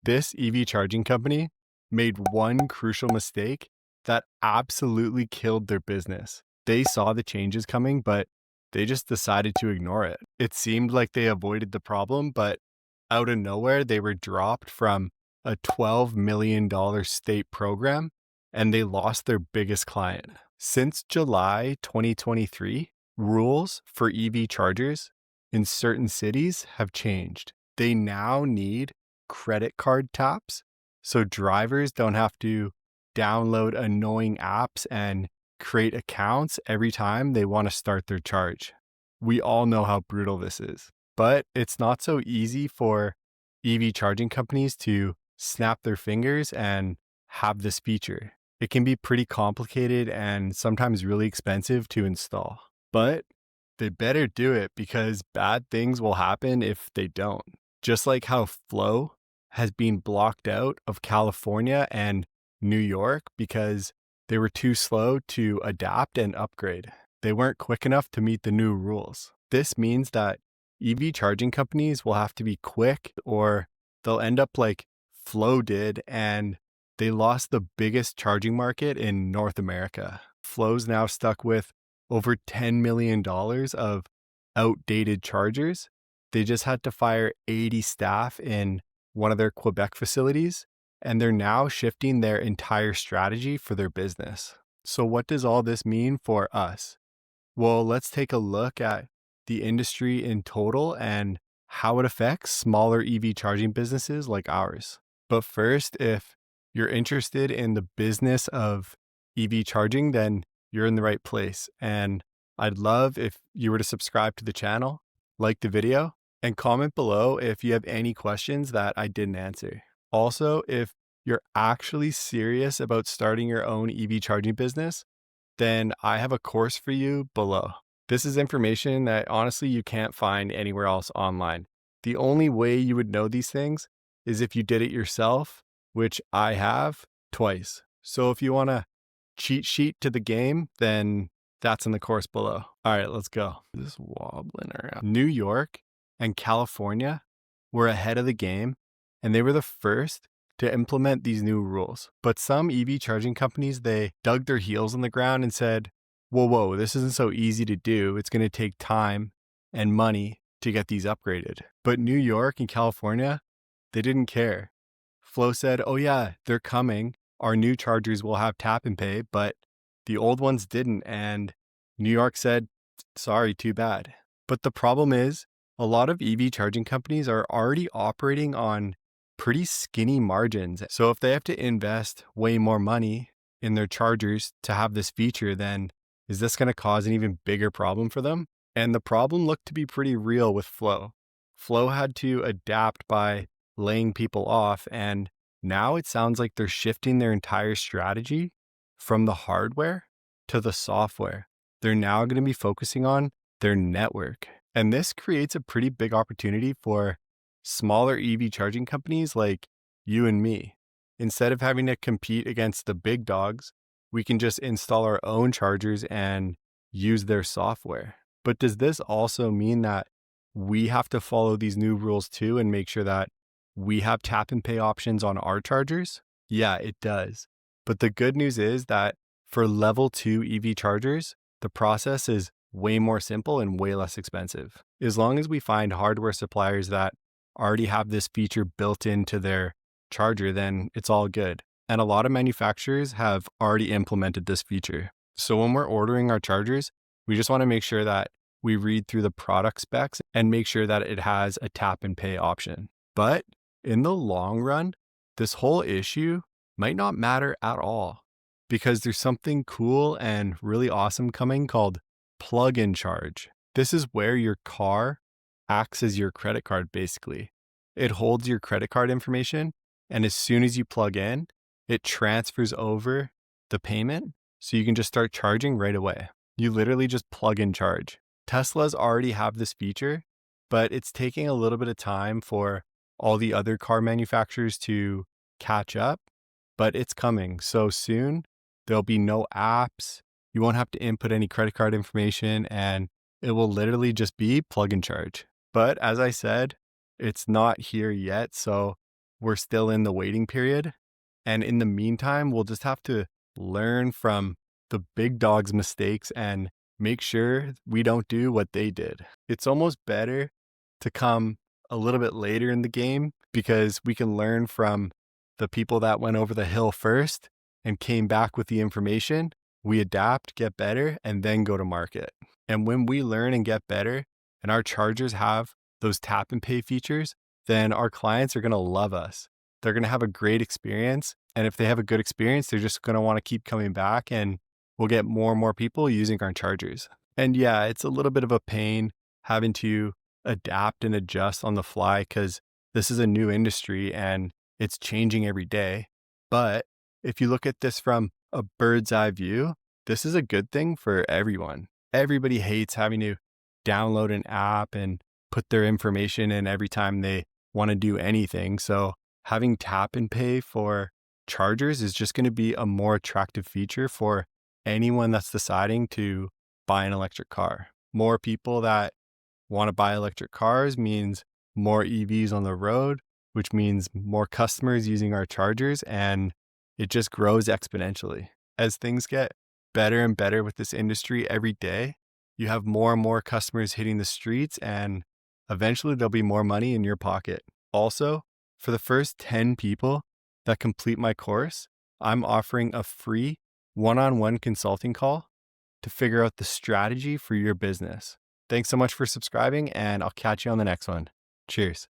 This EV charging company made one crucial mistake that absolutely killed their business. They saw the changes coming, but they just decided to ignore it. It seemed like they avoided the problem, but out of nowhere, they were dropped from a $12 million state program and they lost their biggest client. Since July 2023, rules for EV chargers in certain cities have changed. They now need credit card taps so drivers don't have to download annoying apps and create accounts every time they want to start their charge. We all know how brutal this is, but it's not so easy for EV charging companies to snap their fingers and have this feature. It can be pretty complicated and sometimes really expensive to install, but they better do it because bad things will happen if they don't. Just like how Flow has been blocked out of California and New York because they were too slow to adapt and upgrade. They weren't quick enough to meet the new rules. This means that EV charging companies will have to be quick or they'll end up like Flow did and they lost the biggest charging market in North America. Flow's now stuck with over $10 million of outdated chargers. They just had to fire 80 staff in one of their Quebec facilities, and they're now shifting their entire strategy for their business. So what does all this mean for us? Well, let's take a look at the industry in total and how it affects smaller EV charging businesses like ours. But first, if you're interested in the business of EV charging, then you're in the right place. And I'd love if you were to subscribe to the channel, like the video, and comment below if you have any questions that I didn't answer. Also, if you're actually serious about starting your own EV charging business, then I have a course for you below. This is information that honestly you can't find anywhere else online. The only way you would know these things is if you did it yourself, which I have twice. So if you want a cheat sheet to the game, then that's in the course below. All right, let's go. This is wobbling around. New York and California were ahead of the game, and they were the first to implement these new rules. But some EV charging companies, they dug their heels in the ground and said, whoa, this isn't so easy to do. It's going to take time and money to get these upgraded. But New York and California, they didn't care. Flow said, oh yeah, they're coming. Our new chargers will have tap and pay, but the old ones didn't. And New York said, sorry, too bad. But the problem is, a lot of EV charging companies are already operating on pretty skinny margins. So if they have to invest way more money in their chargers to have this feature, then is this going to cause an even bigger problem for them? And the problem looked to be pretty real with Flow. Flow had to adapt by laying people off, and now it sounds like they're shifting their entire strategy from the hardware to the software. They're now going to be focusing on their network. And this creates a pretty big opportunity for smaller EV charging companies like you and me. Instead of having to compete against the big dogs, we can just install our own chargers and use their software. But does this also mean that we have to follow these new rules too and make sure that we have tap and pay options on our chargers? Yeah, it does. But the good news is that for level 2 EV chargers, the process is way more simple and way less expensive. As long as we find hardware suppliers that already have this feature built into their charger, then it's all good. And a lot of manufacturers have already implemented this feature. So when we're ordering our chargers, we just want to make sure that we read through the product specs and make sure that it has a tap and pay option. But in the long run, this whole issue might not matter at all because there's something cool and really awesome coming called plug-in charge. This is where your car acts as your credit card, basically. It holds your credit card information, and as soon as you plug in, it transfers over the payment so you can just start charging right away. You literally just plug in charge. Teslas already have this feature, but it's taking a little bit of time for all the other car manufacturers to catch up, but it's coming. So soon, there'll be no apps. You won't have to input any credit card information, and it will literally just be plug and charge. But as I said, it's not here yet. So we're still in the waiting period. And in the meantime, we'll just have to learn from the big dog's mistakes and make sure we don't do what they did. It's almost better to come a little bit later in the game because we can learn from the people that went over the hill first and came back with the information. We adapt, get better, and then go to market. And when we learn and get better, and our chargers have those tap and pay features, then our clients are going to love us. They're going to have a great experience. And if they have a good experience, they're just going to want to keep coming back, and we'll get more and more people using our chargers. And yeah, it's a little bit of a pain having to adapt and adjust on the fly because this is a new industry and it's changing every day. But if you look at this from a bird's eye view, this is a good thing for everyone. Everybody hates having to download an app and put their information in every time they want to do anything. So having tap and pay for chargers is just going to be a more attractive feature for anyone that's deciding to buy an electric car. More people that want to buy electric cars means more EVs on the road, which means more customers using our chargers, and it just grows exponentially. As things get better and better with this industry every day, you have more and more customers hitting the streets, and eventually there'll be more money in your pocket. Also, for the first 10 people that complete my course, I'm offering a free one-on-one consulting call to figure out the strategy for your business. Thanks so much for subscribing, and I'll catch you on the next one. Cheers.